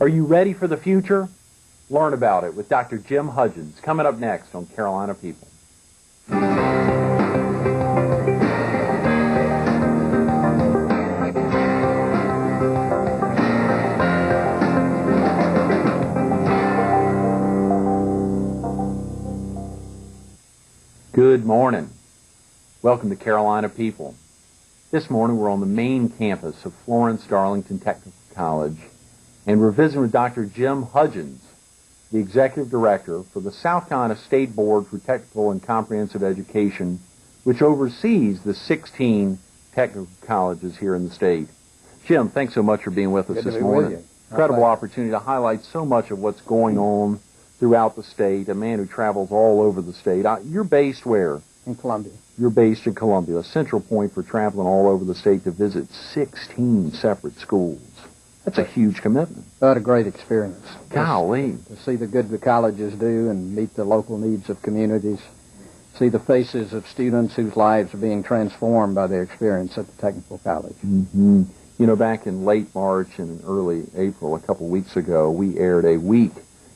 Are you ready for the future? Learn about it with Dr. Jim Hudgins, coming up next on Carolina People. Good morning. Welcome to Carolina People. This morning we're on the main campus of Florence Darlington Technical College, and we're visiting with Dr. Jim Hudgins, the Executive Director for the South Carolina State Board for Technical and Comprehensive Education, which oversees the 16 technical colleges here in the state. Jim, thanks so much for being with us this morning. Incredible opportunity to highlight so much of what's going on throughout the state, a man who travels all over the state. You're based where? In Columbia. You're based in Columbia, a central point for traveling all over the state to visit 16 separate schools. That's a huge commitment. What a great experience. Golly. To see the good the colleges do and meet the local needs of communities, see the faces of students whose lives are being transformed by their experience at the technical college. Mm-hmm. You know, back in late March and in early April, a couple weeks ago, we aired a week.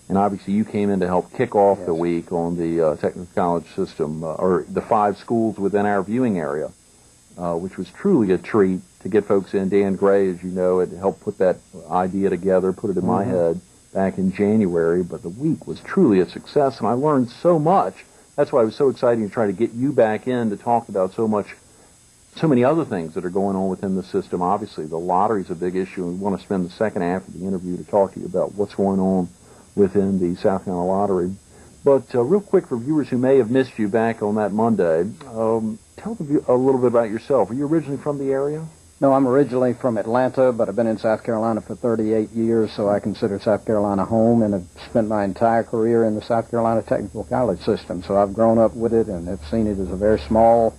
And obviously you came in to help kick off the week on the technical college system, or the 5 schools within our viewing area, which was truly a treat to get folks in. Dan Gray, as you know, had helped put that idea together, put it in my head back in January. But the week was truly a success, and I learned so much. That's why it was so exciting to try to get you back in to talk about so many other things that are going on within the system. Obviously, the lottery is a big issue, and we want to spend the second half of the interview to talk to you about what's going on within the South Carolina Lottery. But real quick, for viewers who may have missed you back on that Monday, tell them a little bit about yourself. Are you originally from the area? No, I'm originally from Atlanta, but I've been in South Carolina for 38 years, so I consider South Carolina home, and have spent my entire career in the South Carolina Technical College system. So I've grown up with it and have seen it as a very small,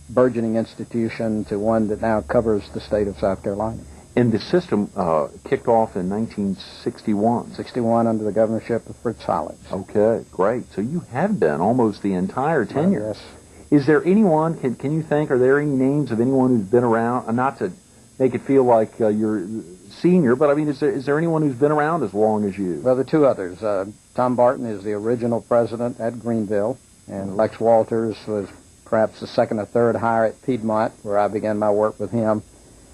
burgeoning institution to one that now covers the state of South Carolina. And the system kicked off in 1961. 61 under the governorship of Fritz Hollins. Okay, great. So you have been almost the entire tenure. Yes. Is there anyone, can you think, are there any names of anyone who's been around, not to make it feel like you're senior, but I mean, is there anyone who's been around as long as you? Well, there are 2 others. Tom Barton is the original president at Greenville, and Lex Walters was perhaps the second or third hire at Piedmont, where I began my work with him.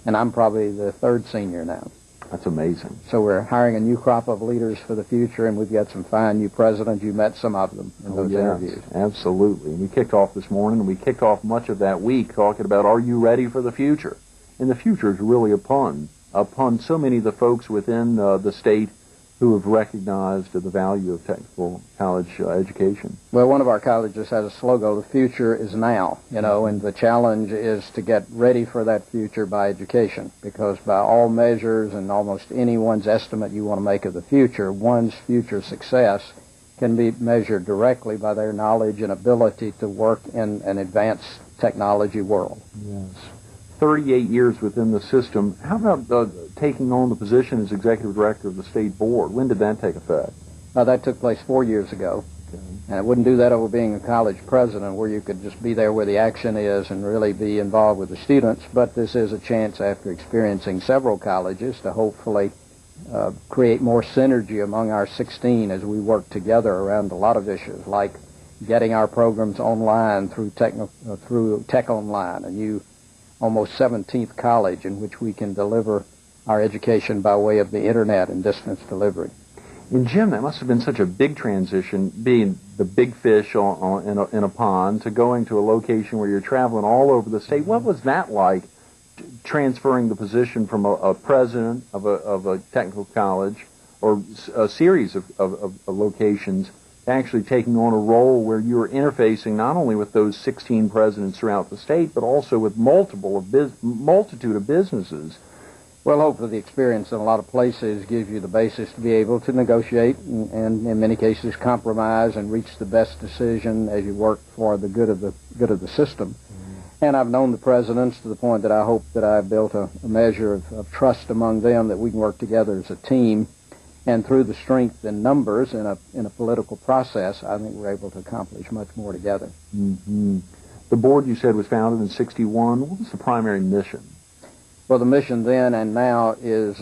And I'm probably the 3rd senior now. That's amazing. So we're hiring a new crop of leaders for the future, and we've got some fine new presidents. You met some of them in those interviews. Absolutely. And we kicked off this morning, and we kicked off much of that week talking about, are you ready for the future? And the future is really upon so many of the folks within the state who have recognized the value of technical college education. Well, one of our colleges has a slogan, the future is now, and the challenge is to get ready for that future by education, because by all measures and almost anyone's estimate you want to make of the future, one's future success can be measured directly by their knowledge and ability to work in an advanced technology world. Yes. 38 years within the system. How about taking on the position as Executive Director of the State Board? When did that take effect? That took place 4 years ago. Okay. And I wouldn't do that over being a college president, where you could just be there where the action is and really be involved with the students. But this is a chance, after experiencing several colleges, to hopefully create more synergy among our 16 as we work together around a lot of issues, like getting our programs online through Tech Online, a new almost 17th college in which we can deliver our education by way of the internet and distance delivery. And Jim, that must have been such a big transition, being the big fish in a pond, to going to a location where you're traveling all over the state. What was that like, transferring the position from a president of a technical college, or a series of locations, actually taking on a role where you were interfacing not only with those 16 presidents throughout the state, but also with multitude of businesses? Well, hopefully the experience in a lot of places gives you the basis to be able to negotiate and in many cases compromise and reach the best decision as you work for the good of the system. And I've known the presidents to the point that I hope that I've built a measure of trust among them, that we can work together as a team. And through the strength in numbers in a political process, I think we're able to accomplish much more together. Mm-hmm. The board, you said, was founded in '61. What was the primary mission? Well, the mission then and now is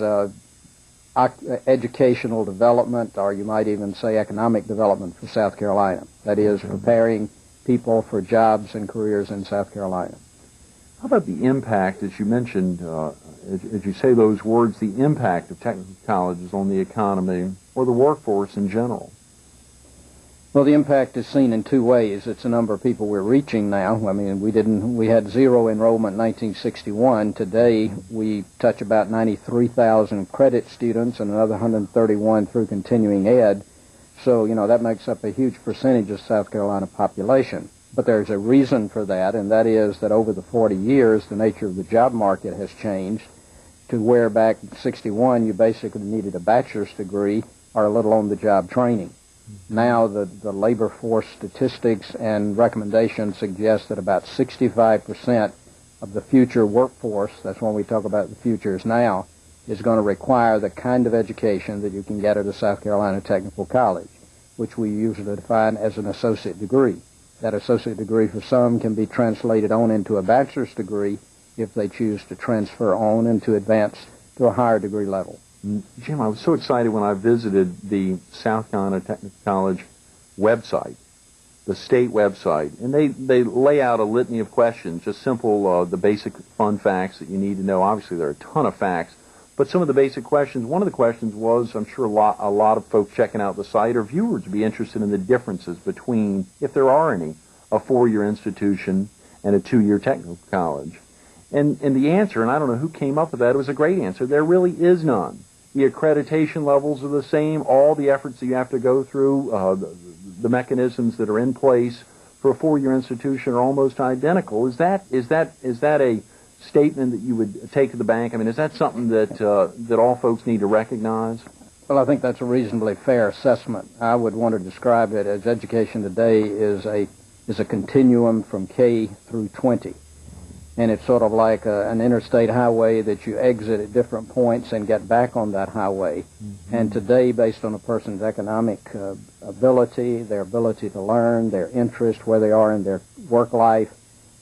educational development, or you might even say economic development for South Carolina. That is, preparing people for jobs and careers in South Carolina. How about the impact, as you mentioned, as you say those words, the impact of technical colleges on the economy or the workforce in general? Well, the impact is seen in two ways. It's the number of people we're reaching now. I mean, we had zero enrollment in 1961. Today, we touch about 93,000 credit students and another 131 through continuing ed. So, that makes up a huge percentage of South Carolina population. But there's a reason for that, and that is that over the 40 years, the nature of the job market has changed to where back in 61, you basically needed a bachelor's degree or a little on-the-job training. Now the labor force statistics and recommendations suggest that about 65% of the future workforce, that's when we talk about the futures now, is going to require the kind of education that you can get at a South Carolina Technical College, which we usually define as an associate degree. That associate degree for some can be translated on into a bachelor's degree if they choose to transfer on and to advance to a higher degree level. Jim, I was so excited when I visited the South Carolina Technical College website, the state website, and they lay out a litany of questions, just simple, the basic fun facts that you need to know. Obviously, there are a ton of facts, but some of the basic questions, one of the questions was, I'm sure a lot of folks checking out the site or viewers would be interested in the differences between, if there are any, a 4-year institution and a 2-year technical college. And the answer, and I don't know who came up with that, it was a great answer, there really is none. The accreditation levels are the same. All the efforts that you have to go through, the mechanisms that are in place for a 4-year institution are almost identical. Is that a statement that you would take to the bank? I mean, is that something that all folks need to recognize? Well, I think that's a reasonably fair assessment. I would want to describe it as education today is a continuum from K through 20. And it's sort of like an interstate highway that you exit at different points and get back on that highway. Mm-hmm. And today, based on a person's economic ability, their ability to learn, their interest, where they are in their work life,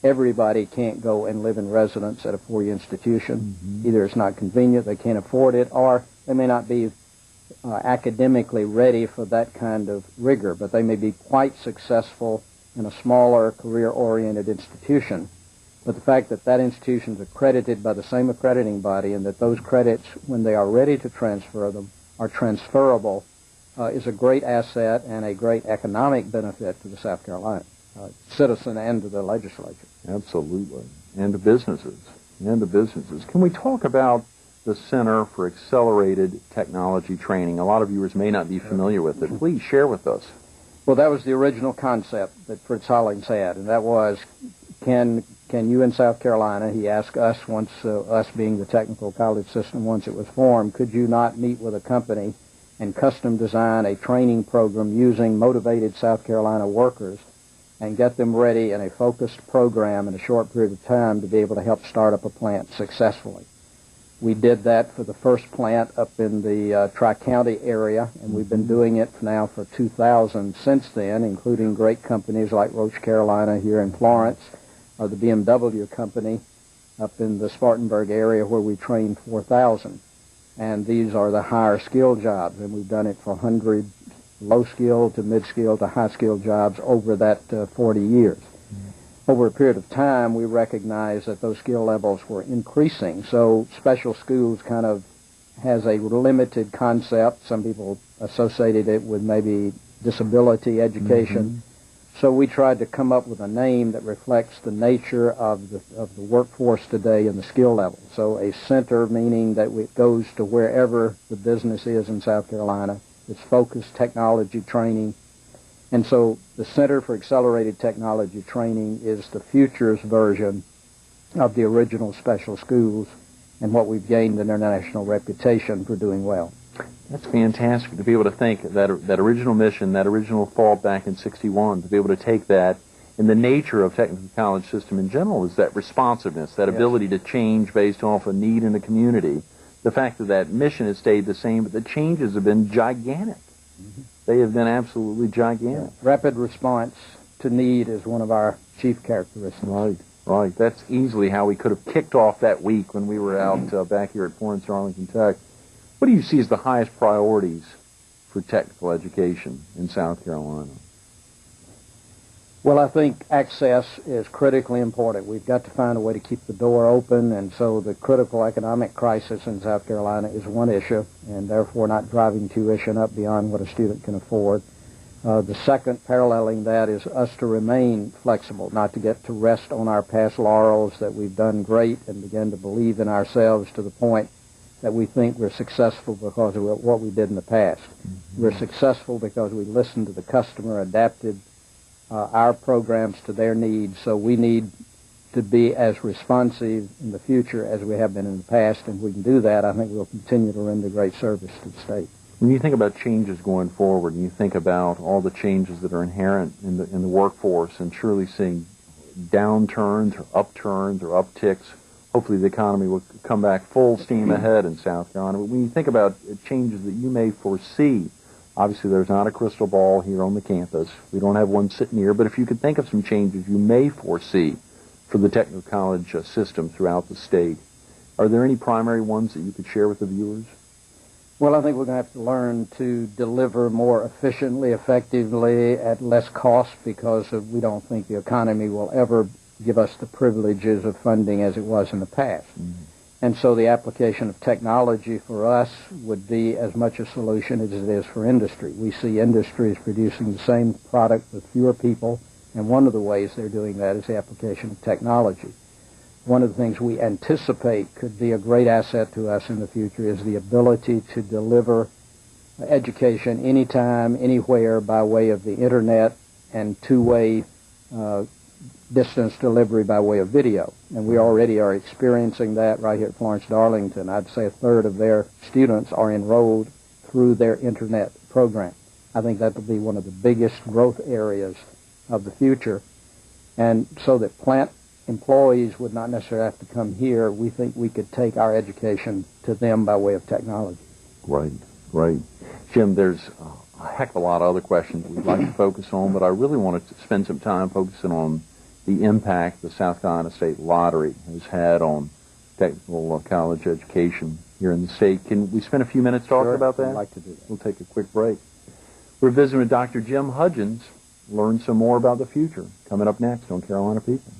everybody can't go and live in residence at a 4-year institution. Mm-hmm. Either it's not convenient, they can't afford it, or they may not be academically ready for that kind of rigor, but they may be quite successful in a smaller, career-oriented institution. But the fact that institution is accredited by the same accrediting body and that those credits, when they are ready to transfer them, are transferable is a great asset and a great economic benefit to the South Carolina citizen and to the legislature. Absolutely. And to businesses. Can we talk about the Center for Accelerated Technology Training? A lot of viewers may not be familiar with it. Please share with us. Well, that was the original concept that Fritz Hollings had, and that was, can you in South Carolina, he asked us once, us being the technical college system once it was formed, could you not meet with a company and custom design a training program using motivated South Carolina workers and get them ready in a focused program in a short period of time to be able to help start up a plant successfully? We did that for the first plant up in the Tri-County area, and we've been doing it now for 2000 since then, including great companies like Roche Carolina here in Florence, or the BMW company up in the Spartanburg area where we trained 4,000. And these are the higher skill jobs, and we've done it for 100 low skill to mid skill to high skill jobs over that 40 years. Over a period of time, we recognized that those skill levels were increasing. So special schools kind of has a limited concept. Some people associated it with maybe disability education. Mm-hmm. So we tried to come up with a name that reflects the nature of the workforce today and the skill level. So a center, meaning that it goes to wherever the business is in South Carolina. It's focused technology training. And so the Center for Accelerated Technology Training is the futures version of the original special schools and what we've gained an international reputation for doing well. That's fantastic to be able to think that original mission, that original thought back in 61, to be able to take that, and the nature of technical college system in general is that responsiveness, that ability to change based off a need in the community. The fact that mission has stayed the same, but the changes have been gigantic. Mm-hmm. They have been absolutely gigantic. Yeah. Rapid response to need is one of our chief characteristics. Right. That's easily how we could have kicked off that week when we were out back here at Florence, Arlington Tech. What do you see as the highest priorities for technical education in South Carolina? Well, I think access is critically important. We've got to find a way to keep the door open, and so the critical economic crisis in South Carolina is one issue, and therefore not driving tuition up beyond what a student can afford. The second, paralleling that, is us to remain flexible, not to get to rest on our past laurels that we've done great and begin to believe in ourselves to the point that we think we're successful because of what we did in the past. Mm-hmm. We're successful because we listened to the customer, adapted our programs to their needs, so we need to be as responsive in the future as we have been in the past, and if we can do that, I think we'll continue to render great service to the state. When you think about changes going forward, and you think about all the changes that are inherent in the workforce, and surely seeing downturns or upturns or upticks, hopefully the economy will come back full steam ahead in South Carolina. But when you think about changes that you may foresee, obviously there's not a crystal ball here on the campus. We don't have one sitting here, but if you could think of some changes you may foresee for the technical college system throughout the state, are there any primary ones that you could share with the viewers? Well, I think we're going to have to learn to deliver more efficiently, effectively, at less cost, because we don't think the economy will ever give us the privileges of funding as it was in the past. Mm-hmm. And so the application of technology for us would be as much a solution as it is for industry. We see industries producing the same product with fewer people, and one of the ways they're doing that is the application of technology. One of the things we anticipate could be a great asset to us in the future is the ability to deliver education anytime, anywhere by way of the internet and two-way distance delivery by way of video. And we already are experiencing that right here at Florence Darlington. I'd say a third of their students are enrolled through their internet program. I think that will be one of the biggest growth areas of the future. And so that plant employees would not necessarily have to come here. We think we could take our education to them by way of technology. Right, right. Jim, there's a heck of a lot of other questions we'd like to focus on, but I really wanted to spend some time focusing on the impact the South Carolina State Lottery has had on technical college education here in the state. Can we spend a few minutes talking about that? I'd like to do that. We'll take a quick break. We're visiting with Dr. Jim Hudgins, learn some more about the future. Coming up next on Carolina People.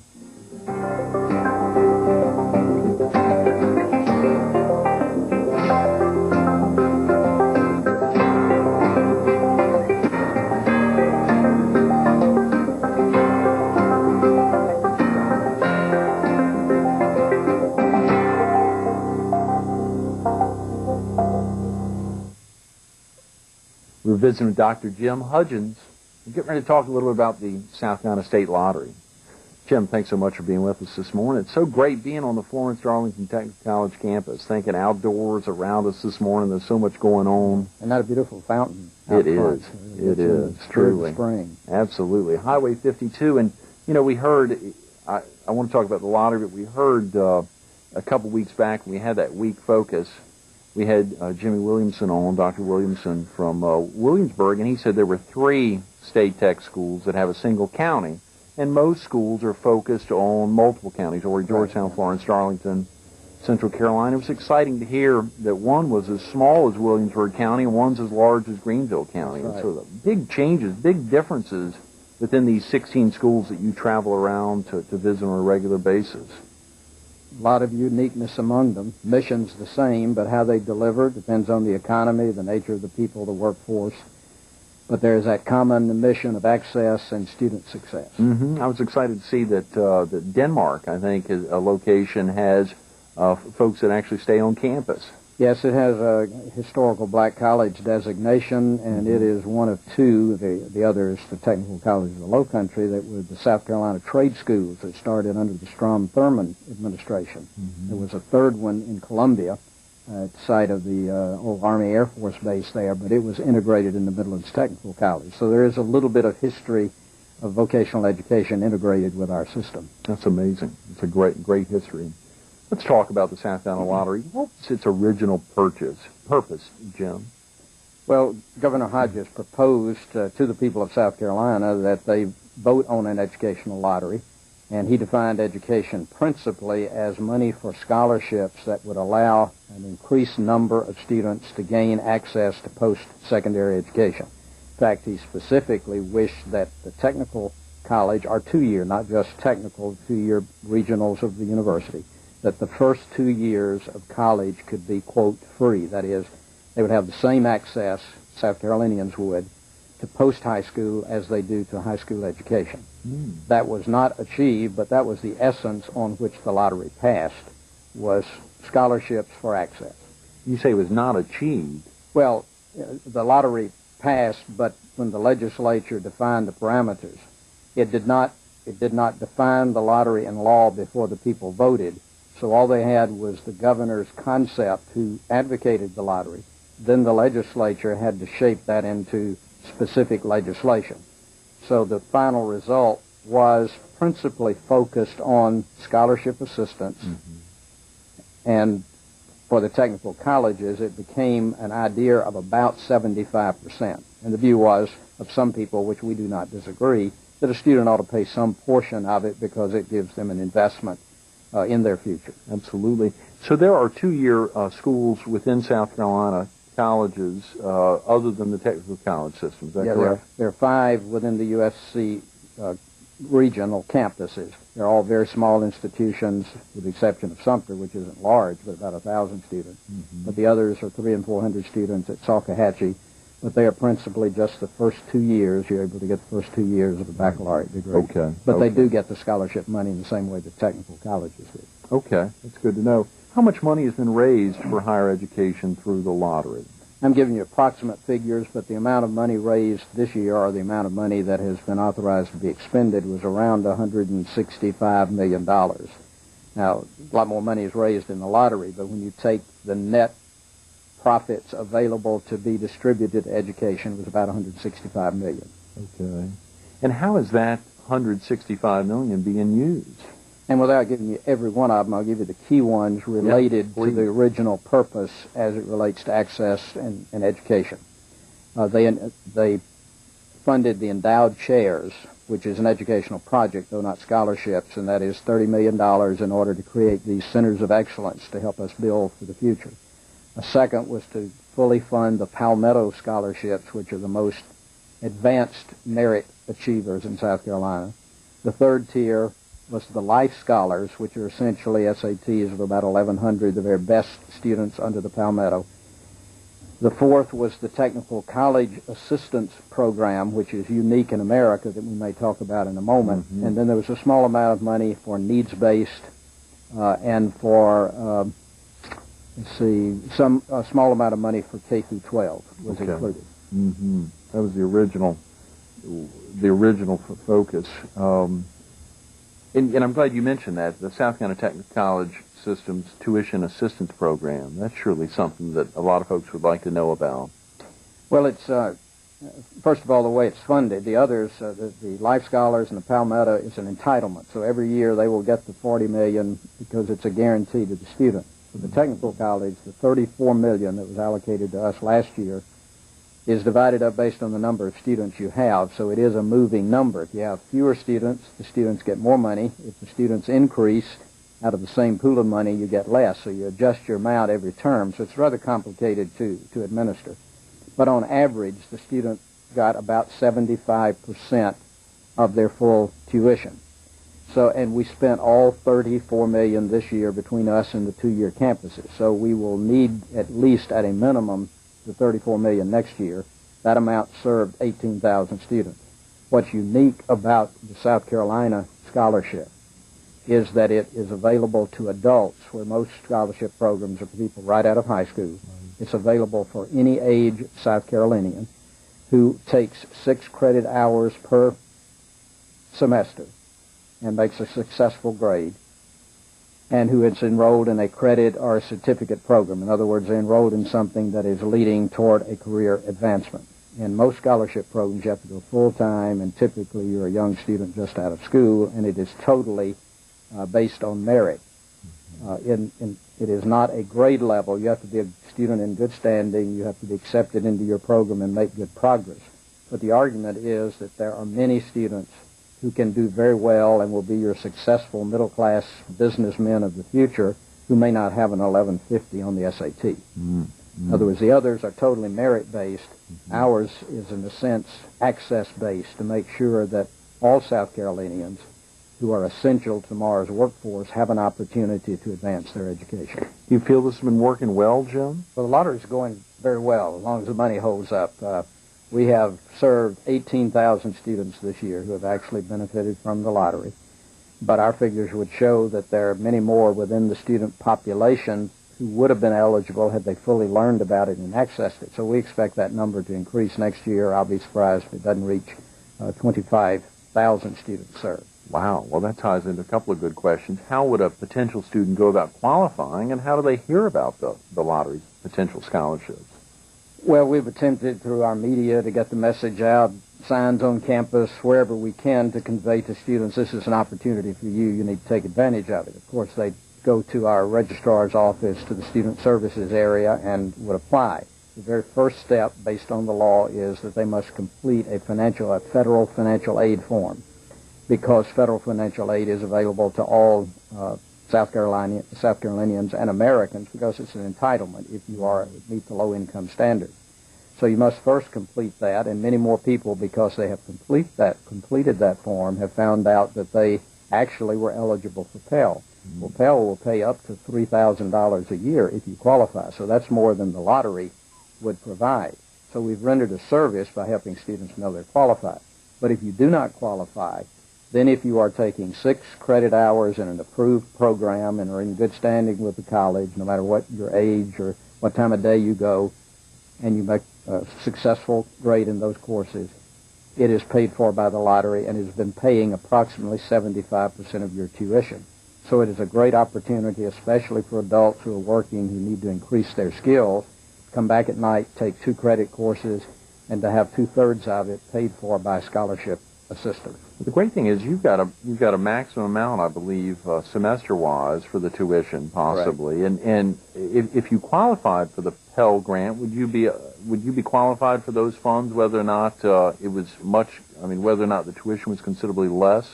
We're visiting with Dr. Jim Hudgins. We're getting ready to talk a little bit about the South Carolina State Lottery. Jim, thanks so much for being with us this morning. It's so great being on the Florence Darlington Technical College campus, thinking outdoors around us this morning. There's so much going on. And that a beautiful fountain. It is. It is, truly. Spring. Absolutely. Highway 52. And, you know, we heard, I want to talk about the lottery, but we heard a couple weeks back when we had that week focus, we had Jimmy Williamson on, Dr. Williamson from Williamsburg, and he said there were 3 state tech schools that have a single county, and most schools are focused on multiple counties, Horry, Georgetown, right, Florence, Darlington, Central Carolina. It was exciting to hear that one was as small as Williamsburg County and one's as large as Greenville County. Right. So the big changes, big differences within these 16 schools that you travel around to visit on a regular basis. A lot of uniqueness among them. Mission's the same, but how they deliver depends on the economy, the nature of the people, the workforce. But there's that common mission of access and student success. Mm-hmm. I was excited to see that that Denmark, I think, is a location has folks that actually stay on campus. Yes, it has a historical black college designation, and it is one of 2. The other is the Technical College of the Lowcountry, that were the South Carolina trade schools that started under the Strom-Thurmond administration. Mm-hmm. There was a third one in Columbia at the site of the old Army Air Force base there, but it was integrated in the Midlands Technical College. So there is a little bit of history of vocational education integrated with our system. That's amazing. It's a great history. Let's talk about the South Carolina Lottery. What's its original purpose, Jim? Well, Governor Hudgins proposed to the people of South Carolina that they vote on an educational lottery, And he defined education principally as money for scholarships that would allow an increased number of students to gain access to post-secondary education. In fact, he specifically wished that the technical college, or 2-year, not just technical, 2-year regionals of the university, that the first 2 years of college could be, quote, free. That is, they would have the same access, South Carolinians would, to post-high school as they do to high school education. That was not achieved, but that was the essence on which the lottery passed, was scholarships for access. You say it was not achieved. Well, the lottery passed, but when the legislature defined the parameters, it did not define the lottery in law before the people voted. So all they had was the governor's concept, who advocated the lottery. Then the legislature had to shape that into specific legislation. So the final result was principally focused on scholarship assistance. And for the technical colleges, it became an idea of about 75%. And the view was, of some people, which we do not disagree, that a student ought to pay some portion of it because it gives them an investment in their future. Absolutely. So there are 2-year schools within South Carolina, colleges, other than the technical college system. Is that correct? There are 5 within the USC regional campuses. They're all very small institutions, with the exception of Sumter, which isn't large, but about 1,000 students. But the others are 300 and 400 students at Salkehatchie. But they are principally just the first 2 years. You're able to get the first 2 years of a baccalaureate degree. Okay. But they do get the scholarship money in the same way that technical colleges do. Okay, that's good to know. How much money has been raised for higher education through the lottery? I'm giving you approximate figures, but the amount of money raised this year, or the amount of money that has been authorized to be expended, was around $165 million. Now, a lot more money is raised in the lottery, but when you take the net profits available to be distributed to education, it was about $165 million. Okay. And how is that $165 million being used? And without giving you every one of them, I'll give you the key ones related to the original purpose as it relates to access and education. They funded the endowed chairs, which is an educational project, though not scholarships, and that is $30 million in order to create these centers of excellence to help us build for the future. A second was to fully fund the Palmetto scholarships, which are the most advanced merit achievers in South Carolina. The third tier was the Life Scholars, which are essentially SATs of about 1,100, the very best students under the Palmetto. The fourth was the Technical College Assistance Program, which is unique in America, that we may talk about in a moment. And then there was a small amount of money for needs-based and for, a small amount of money for K through 12 was included. That was the original focus. And I'm glad you mentioned that, the South Carolina Technical College System's tuition assistance program. That's surely something that a lot of folks would like to know about. Well, it's, first of all, the way it's funded. The others, the Life Scholars and the Palmetto, is an entitlement. So every year they will get the $40 million because it's a guarantee to the student. For the technical college, the $34 million that was allocated to us last year is divided up based on the number of students you have, so it is a moving number. If you have fewer students, the students get more money. If the students increase, out of the same pool of money, you get less, so you adjust your amount every term, so it's rather complicated to administer. But on average, the student got about 75% of their full tuition. So, and we spent all $34 million this year between us and the 2-year campuses, so we will need at least at a minimum the $34 million next year. That amount served 18,000 students. What's unique about the South Carolina scholarship is that it is available to adults, where most scholarship programs are for people right out of high school. It's available for any age South Carolinian who takes 6 credit hours per semester and makes a successful grade, and who is enrolled in a credit or a certificate program. In other words, they're enrolled in something that is leading toward a career advancement. In most scholarship programs, you have to go full-time, and typically you're a young student just out of school, and it is totally based on merit. It is not a grade level. You have to be a student in good standing. You have to be accepted into your program and make good progress. But the argument is that there are many students who can do very well and will be your successful middle-class businessmen of the future who may not have an 1150 on the SAT. In other words, the others are totally merit-based. Ours is, in a sense, access-based to make sure that all South Carolinians who are essential to tomorrow's workforce have an opportunity to advance their education. You feel this has been working well, Jim? Well, the lottery is going very well, as long as the money holds up. We have served 18,000 students this year who have actually benefited from the lottery. But our figures would show that there are many more within the student population who would have been eligible had they fully learned about it and accessed it. So we expect that number to increase next year. I'll be surprised if it doesn't reach 25,000 students served. Wow. Well, that ties into a couple of good questions. How would a potential student go about qualifying, and how do they hear about the lottery's potential scholarships? Well, we've attempted through our media to get the message out, signs on campus, wherever we can, to convey to students this is an opportunity for you. You need to take advantage of it. Of course, they go to our registrar's office, to the student services area, and would apply. The very first step, based on the law, is that they must complete a federal financial aid form, because federal financial aid is available to all South Carolinians and Americans, because it's an entitlement if you meet the low-income standard. So you must first complete that, and many more people, because they have completed that form, have found out that they actually were eligible for Pell. Well, Pell will pay up to $3,000 a year if you qualify, so that's more than the lottery would provide. So we've rendered a service by helping students know they're qualified. But if you do not qualify, then if you are taking 6 credit hours in an approved program and are in good standing with the college, no matter what your age or what time of day you go, and you make a successful grade in those courses, it is paid for by the lottery and has been paying approximately 75% of your tuition. So it is a great opportunity, especially for adults who are working, who need to increase their skills, come back at night, take 2 credit courses, and to have 2/3 of it paid for by scholarship assistance. The great thing is you've got a maximum amount, I believe, semester-wise for the tuition, possibly. Right. And if you qualified for the Pell Grant, would you be qualified for those funds, whether or not whether or not the tuition was considerably less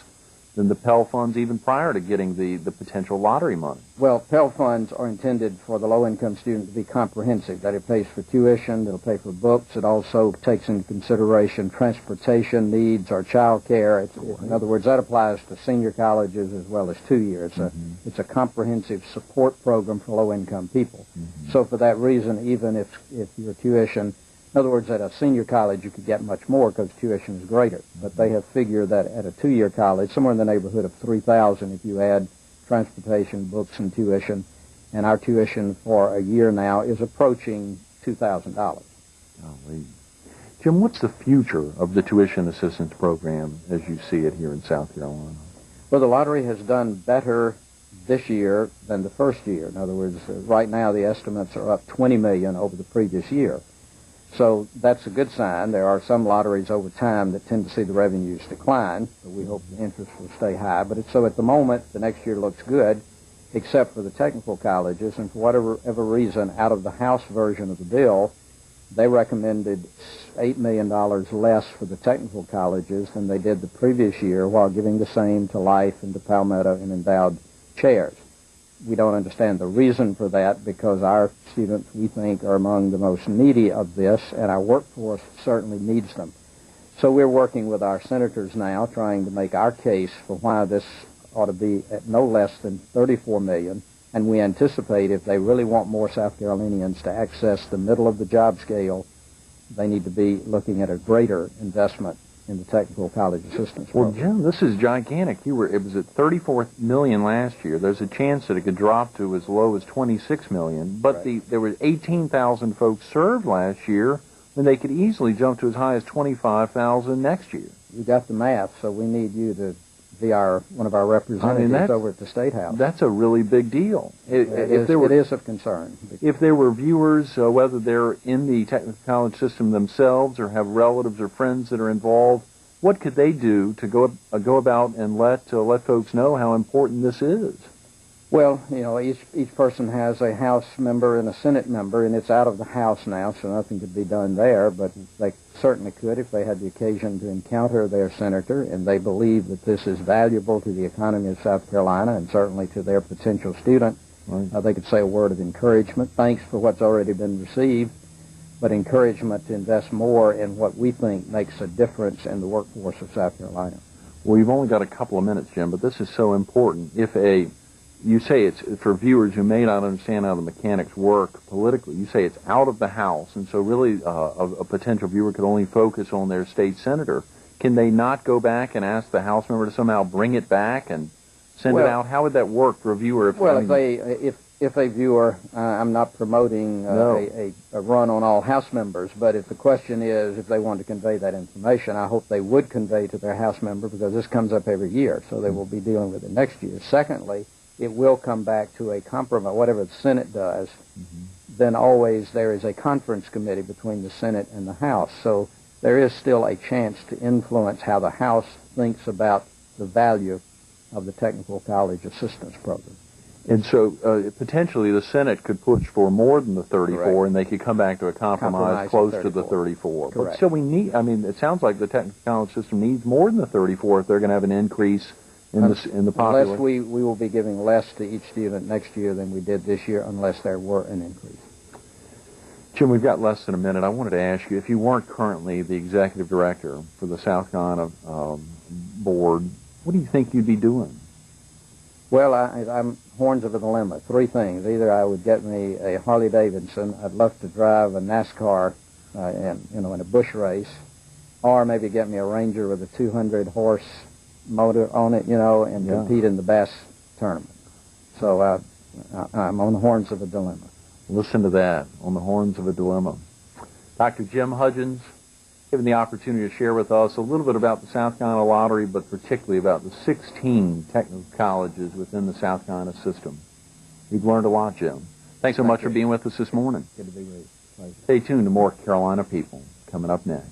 than the Pell funds, even prior to getting the potential lottery money? Well, Pell funds are intended for the low-income student to be comprehensive, that it pays for tuition, it'll pay for books, it also takes into consideration transportation needs or child care. In other words, that applies to senior colleges as well as 2-year. It's a comprehensive support program for low-income people. So for that reason, even if your tuition, in other words, at a senior college, you could get much more because tuition is greater. But they have figured that at a 2-year college, somewhere in the neighborhood of $3,000 if you add transportation, books, and tuition. And our tuition for a year now is approaching $2,000. Jim, what's the future of the tuition assistance program as you see it here in South Carolina? Well, the lottery has done better this year than the first year. In other words, right now the estimates are up $20 million over the previous year. So that's a good sign. There are some lotteries over time that tend to see the revenues decline, but we hope the interest will stay high. But so at the moment, the next year looks good, except for the technical colleges, and for whatever reason, out of the House version of the bill, they recommended $8 million less for the technical colleges than they did the previous year, while giving the same to Life and to Palmetto and endowed chairs. We don't understand the reason for that, because our students, we think, are among the most needy of this, and our workforce certainly needs them. So we're working with our senators now, trying to make our case for why this ought to be at no less than $34 million, and we anticipate if they really want more South Carolinians to access the middle of the job scale, they need to be looking at a greater investment in the technical college assistance program. Well, Jim, this is gigantic. It was at $34 million last year. There's a chance that it could drop to as low as $26 million. But right. There were 18,000 folks served last year, when they could easily jump to as high as 25,000 next year. You got the math, so we need you to be one of our representatives over at the State House. That's a really big deal. It is of concern. If there were viewers, whether they're in the technical college system themselves or have relatives or friends that are involved, what could they do to go about and let folks know how important this is? Well, each person has a House member and a Senate member, and it's out of the House now, so nothing could be done there, but they certainly could if they had the occasion to encounter their senator and they believe that this is valuable to the economy of South Carolina and certainly to their potential student. Right. They could say a word of encouragement. Thanks for what's already been received, but encouragement to invest more in what we think makes a difference in the workforce of South Carolina. Well, we've only got a couple of minutes, Jim, but this is so important. You say it's, for viewers who may not understand how the mechanics work politically, you say it's out of the House, and so really a potential viewer could only focus on their state senator. Can they not go back and ask the House member to somehow bring it back and send it out? How would that work for a viewer? If a viewer, I'm not promoting a run on all House members, but if the question is if they want to convey that information, I hope they would convey to their House member, because this comes up every year, so they will be dealing with it next year. Secondly, it will come back to a compromise, whatever the Senate does. Then always there is a conference committee between the Senate and the House. So there is still a chance to influence how the House thinks about the value of the Technical College Assistance Program. And so potentially the Senate could push for more than the 34, Correct. and they could come back to a compromise close to the 34. Correct. But still it sounds like the Technical College system needs more than the 34 if they're going to have an increase in the population. Unless we will be giving less to each student next year than we did this year, unless there were an increase. Jim, we've got less than a minute. I wanted to ask you, if you weren't currently the executive director for the South Carolina board, what do you think you'd be doing? Well, I'm horns of a dilemma. Three things. Either I would get me a Harley Davidson. I'd love to drive a NASCAR in a bush race, or maybe get me a Ranger with a 200-horse motor on it, and compete in the bass tournament. So I'm on the horns of a dilemma. Listen to that, on the horns of a dilemma. Dr. Jim Hudgins, given the opportunity to share with us a little bit about the South Carolina Lottery, but particularly about the 16 technical colleges within the South Carolina system. We've learned a lot, Jim. Thanks so much for being with us this morning. Good to be with you. Stay tuned to more Carolina People coming up next.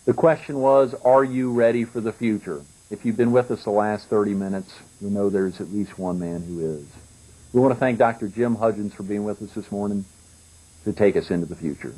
The question was, are you ready for the future? If you've been with us the last 30 minutes, you'll know there's at least one man who is. We want to thank Dr. Jim Hudgins for being with us this morning to take us into the future.